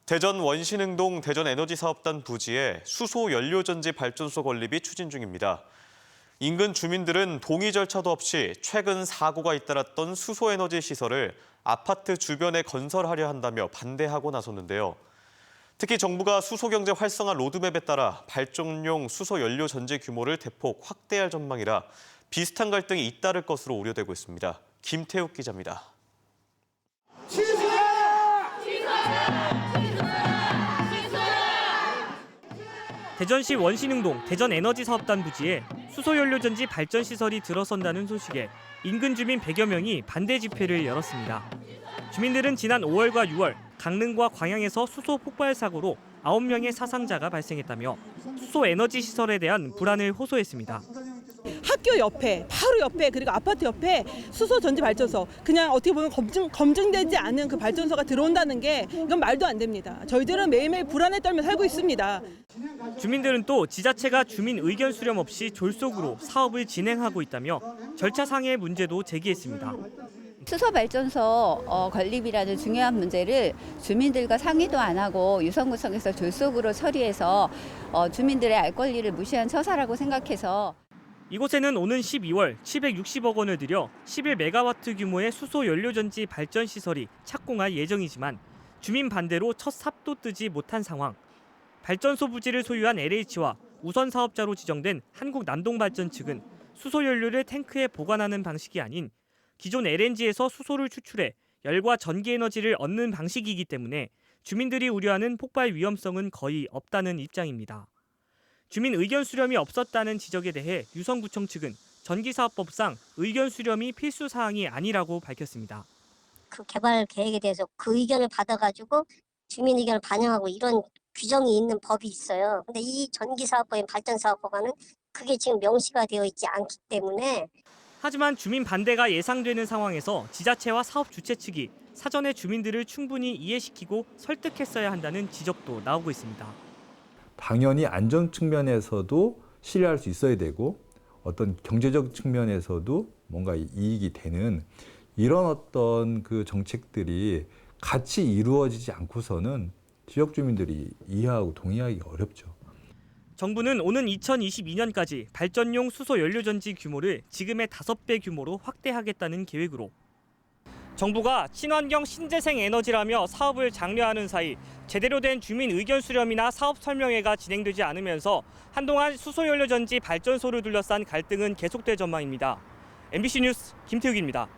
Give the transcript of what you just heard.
대전 원신흥동 대전에너지사업단 부지에 수소연료전지 발전소 건립이 추진 중입니다. 인근 주민들은 동의 절차도 없이 최근 사고가 잇따랐던 수소에너지 시설을 아파트 주변에 건설하려 한다며 반대하고 나섰는데요. 특히 정부가 수소경제 활성화 로드맵에 따라 발전용 수소연료 전지 규모를 대폭 확대할 전망이라 비슷한 갈등이 잇따를 것으로 우려되고 있습니다. 김태욱 기자입니다. 대전시 원신흥동 대전에너지사업단 부지에 수소연료전지 발전시설이 들어선다는 소식에 인근 주민 100여 명이 반대 집회를 열었습니다. 주민들은 지난 5월과 6월 강릉과 광양에서 수소 폭발 사고로 9명의 사상자가 발생했다며 수소에너지 시설에 대한 불안을 호소했습니다. 학교 옆에, 바로 옆에, 그리고 아파트 옆에 수소 전지 발전소, 그냥 어떻게 보면 검증되지 않은 그 발전소가 들어온다는 게 이건 말도 안 됩니다. 저희들은 매일매일 불안에 떨며 살고 있습니다. 주민들은 또 지자체가 주민 의견 수렴 없이 졸속으로 사업을 진행하고 있다며 절차상의 문제도 제기했습니다. 수소발전소 건립이라는 중요한 문제를 주민들과 상의도 안 하고 유성구청에서 졸속으로 처리해서 주민들의 알 권리를 무시한 처사라고 생각해서 이곳에는 오는 12월 760억 원을 들여 11메가와트 규모의 수소연료전지 발전시설이 착공할 예정이지만 주민 반대로 첫 삽도 뜨지 못한 상황. 발전소 부지를 소유한 LH와 우선 사업자로 지정된 한국남동발전 측은 수소연료를 탱크에 보관하는 방식이 아닌 기존 LNG에서 수소를 추출해 열과 전기에너지를 얻는 방식이기 때문에 주민들이 우려하는 폭발 위험성은 거의 없다는 입장입니다. 주민 의견 수렴이 없었다는 지적에 대해 유성구청 측은 전기사업법상 의견 수렴이 필수 사항이 아니라고 밝혔습니다. 그 개발 계획에 대해서 그 의견을 받아가지고 주민 의견을 반영하고 이런 규정이 있는 법이 있어요. 근데 이 전기사업법인 발전사업법안은 그게 지금 명시가 되어 있지 않기 때문에. 하지만 주민 반대가 예상되는 상황에서 지자체와 사업 주체 측이 사전에 주민들을 충분히 이해시키고 설득했어야 한다는 지적도 나오고 있습니다. 당연히 안전 측면에서도 신뢰할 수 있어야 되고 어떤 경제적 측면에서도 뭔가 이익이 되는 이런 어떤 그 정책들이 같이 이루어지지 않고서는 지역 주민들이 이해하고 동의하기가 어렵죠. 정부는 오는 2022년까지 발전용 수소연료전지 규모를 지금의 5배 규모로 확대하겠다는 계획으로 정부가 친환경 신재생 에너지라며 사업을 장려하는 사이 제대로 된 주민 의견 수렴이나 사업 설명회가 진행되지 않으면서 한동안 수소연료전지 발전소를 둘러싼 갈등은 계속될 전망입니다. MBC 뉴스 김태욱입니다.